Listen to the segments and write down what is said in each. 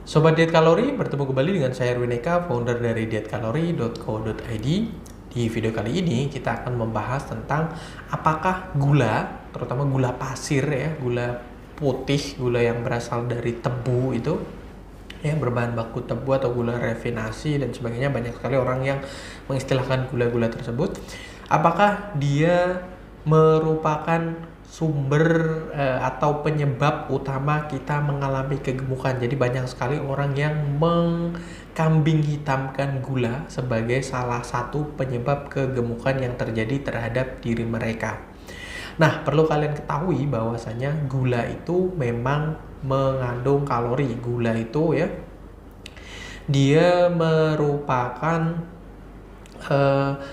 Sobat Diet Kalori, bertemu kembali dengan saya Erwin Eka, founder dari dietkalori.co.id. Di video kali ini kita akan membahas tentang apakah gula, terutama gula pasir ya, gula putih, gula yang berasal dari tebu itu ya, berbahan baku tebu atau gula rafinasi dan sebagainya. Banyak sekali orang yang mengistilahkan gula-gula tersebut. Apakah dia merupakan sumber atau penyebab utama kita mengalami kegemukan? Jadi banyak sekali orang yang mengkambing hitamkan gula sebagai salah satu penyebab kegemukan yang terjadi terhadap diri mereka. Nah, perlu kalian ketahui bahwasanya gula itu memang mengandung kalori. Gula itu ya, dia merupakan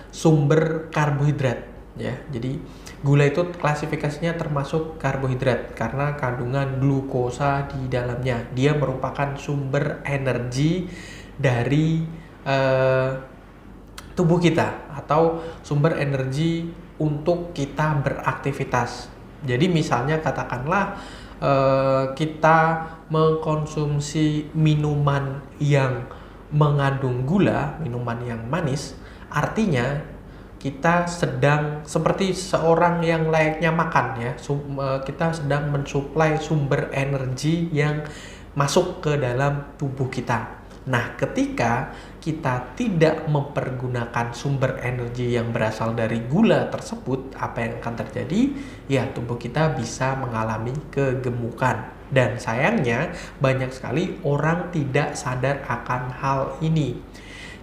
sumber karbohidrat ya. Jadi gula itu klasifikasinya termasuk karbohidrat karena kandungan glukosa di dalamnya. Dia merupakan sumber energi dari tubuh kita atau sumber energi untuk kita beraktivitas. Jadi misalnya katakanlah kita mengkonsumsi minuman yang mengandung gula, minuman yang manis, artinya kita sedang seperti seorang yang layaknya makan ya, kita sedang mensuplai sumber energi yang masuk ke dalam tubuh kita. Nah, ketika kita tidak mempergunakan sumber energi yang berasal dari gula tersebut, apa yang akan terjadi? Ya, tubuh kita bisa mengalami kegemukan. Dan sayangnya, banyak sekali orang tidak sadar akan hal ini.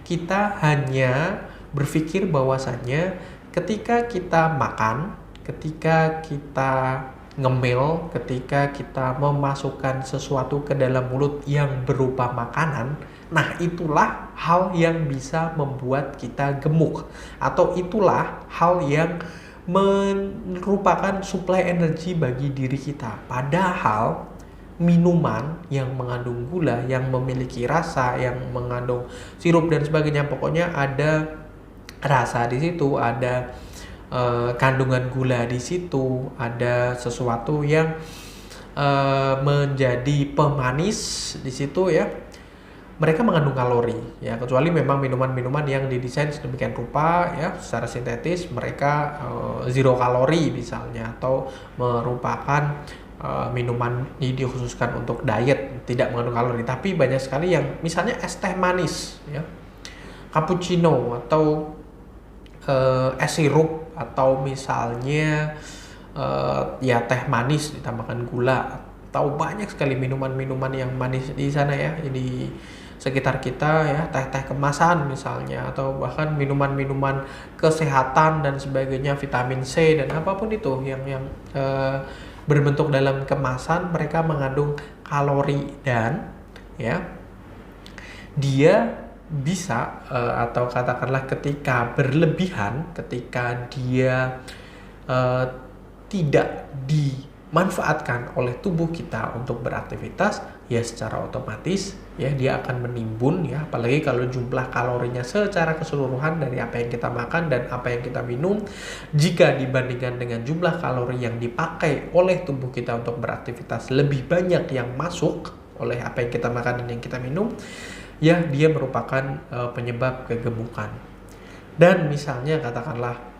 Kita hanya berpikir bahwasannya ketika kita makan, ketika kita ngemil, ketika kita memasukkan sesuatu ke dalam mulut yang berupa makanan, nah itulah hal yang bisa membuat kita gemuk, atau itulah hal yang merupakan suplai energi bagi diri kita. Padahal minuman yang mengandung gula, yang memiliki rasa, yang mengandung sirup dan sebagainya, pokoknya ada rasa di situ, ada kandungan gula di situ, ada sesuatu yang menjadi pemanis di situ ya. Mereka mengandung kalori ya, kecuali memang minuman-minuman yang didesain sedemikian rupa ya, secara sintetis mereka zero kalori misalnya, atau merupakan minuman ini dikhususkan untuk diet, tidak mengandung kalori. Tapi banyak sekali yang misalnya es teh manis ya, cappuccino, atau es sirup, atau misalnya ya teh manis ditambahkan gula, atau banyak sekali minuman-minuman yang manis di sana ya, di sekitar kita ya, teh-teh kemasan misalnya, atau bahkan minuman-minuman kesehatan dan sebagainya, vitamin C dan apapun itu yang berbentuk dalam kemasan, mereka mengandung kalori. Dan ya, dia bisa atau katakanlah ketika berlebihan, ketika dia tidak dimanfaatkan oleh tubuh kita untuk beraktivitas, ya secara otomatis ya dia akan menimbun ya, apalagi kalau jumlah kalorinya secara keseluruhan dari apa yang kita makan dan apa yang kita minum, jika dibandingkan dengan jumlah kalori yang dipakai oleh tubuh kita untuk beraktivitas lebih banyak yang masuk oleh apa yang kita makan dan yang kita minum, ya dia merupakan penyebab kegemukan. Dan misalnya katakanlah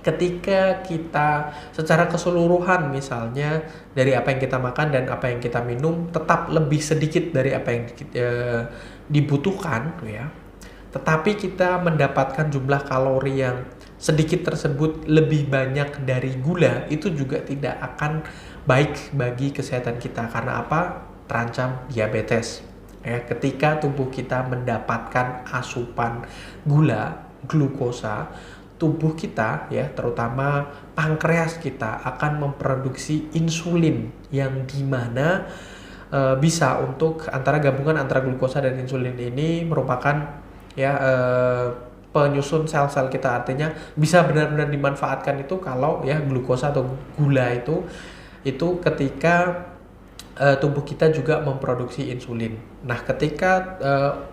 ketika kita secara keseluruhan, misalnya dari apa yang kita makan dan apa yang kita minum tetap lebih sedikit dari apa yang dibutuhkan ya, tetapi kita mendapatkan jumlah kalori yang sedikit tersebut lebih banyak dari gula, itu juga tidak akan baik bagi kesehatan kita. Karena apa? Terancam diabetes ya, ketika tubuh kita mendapatkan asupan gula, glukosa, tubuh kita ya, terutama pankreas kita akan memproduksi insulin yang dimana bisa untuk gabungan antara glukosa dan insulin ini merupakan ya penyusun sel-sel kita, artinya bisa benar-benar dimanfaatkan itu kalau ya glukosa atau gula itu ketika tubuh kita juga memproduksi insulin. Nah, ketika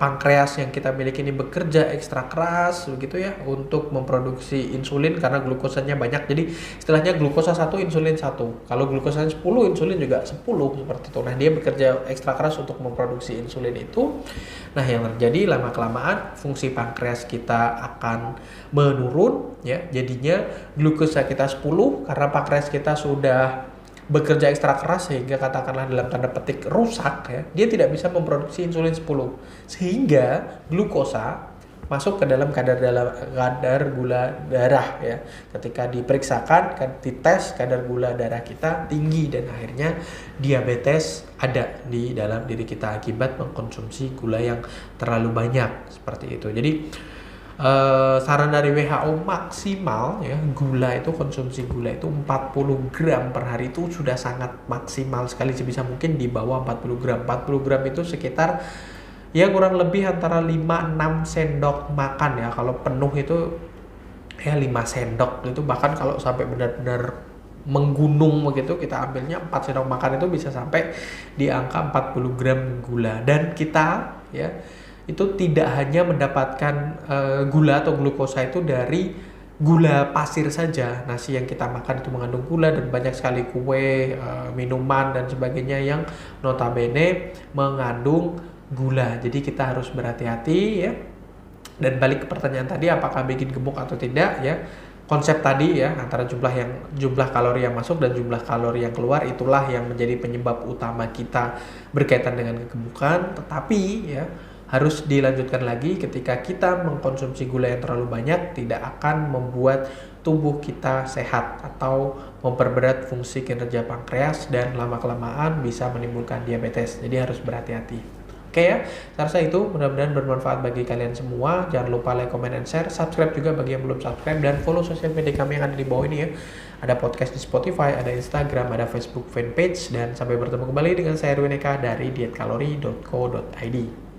pankreas yang kita miliki ini bekerja ekstra keras begitu ya untuk memproduksi insulin karena glukosanya banyak. Jadi istilahnya glukosa 1 insulin 1. Kalau glukosanya 10 insulin juga 10 seperti itu. Nah, dia bekerja ekstra keras untuk memproduksi insulin itu. Nah, yang terjadi lama-kelamaan fungsi pankreas kita akan menurun ya. Jadinya glukosa kita 10 karena pankreas kita sudah bekerja ekstra keras sehingga katakanlah dalam tanda petik rusak ya, dia tidak bisa memproduksi insulin 10 sehingga glukosa masuk ke dalam kadar gula darah ya. Ketika diperiksakan, dites kadar gula darah kita tinggi dan akhirnya diabetes ada di dalam diri kita akibat mengkonsumsi gula yang terlalu banyak seperti itu. Jadi saran dari WHO maksimal ya konsumsi gula itu 40 gram per hari itu sudah sangat maksimal sekali, sebisa mungkin di bawah 40 gram. 40 gram itu sekitar ya kurang lebih antara 5-6 sendok makan ya. Kalau penuh itu ya 5 sendok itu, bahkan kalau sampai benar-benar menggunung begitu kita ambilnya 4 sendok makan itu bisa sampai di angka 40 gram gula. Dan kita ya itu tidak hanya mendapatkan gula atau glukosa itu dari gula pasir saja. Nasi yang kita makan itu mengandung gula dan banyak sekali kue, minuman dan sebagainya yang notabene mengandung gula. Jadi kita harus berhati-hati ya. Dan balik ke pertanyaan tadi, apakah bikin gemuk atau tidak ya. Konsep tadi ya antara jumlah kalori yang masuk dan jumlah kalori yang keluar itulah yang menjadi penyebab utama kita berkaitan dengan kegemukan. Tetapi ya harus dilanjutkan lagi, ketika kita mengkonsumsi gula yang terlalu banyak tidak akan membuat tubuh kita sehat atau memperberat fungsi kinerja pankreas dan lama-kelamaan bisa menimbulkan diabetes. Jadi harus berhati-hati. Oke ya, saya rasa itu mudah-mudahan bermanfaat bagi kalian semua. Jangan lupa like, comment, and share. Subscribe juga bagi yang belum subscribe dan follow sosial media kami yang ada di bawah ini ya. Ada podcast di Spotify, ada Instagram, ada Facebook fanpage. Dan sampai bertemu kembali dengan saya Erwin Eka dari dietkalori.co.id.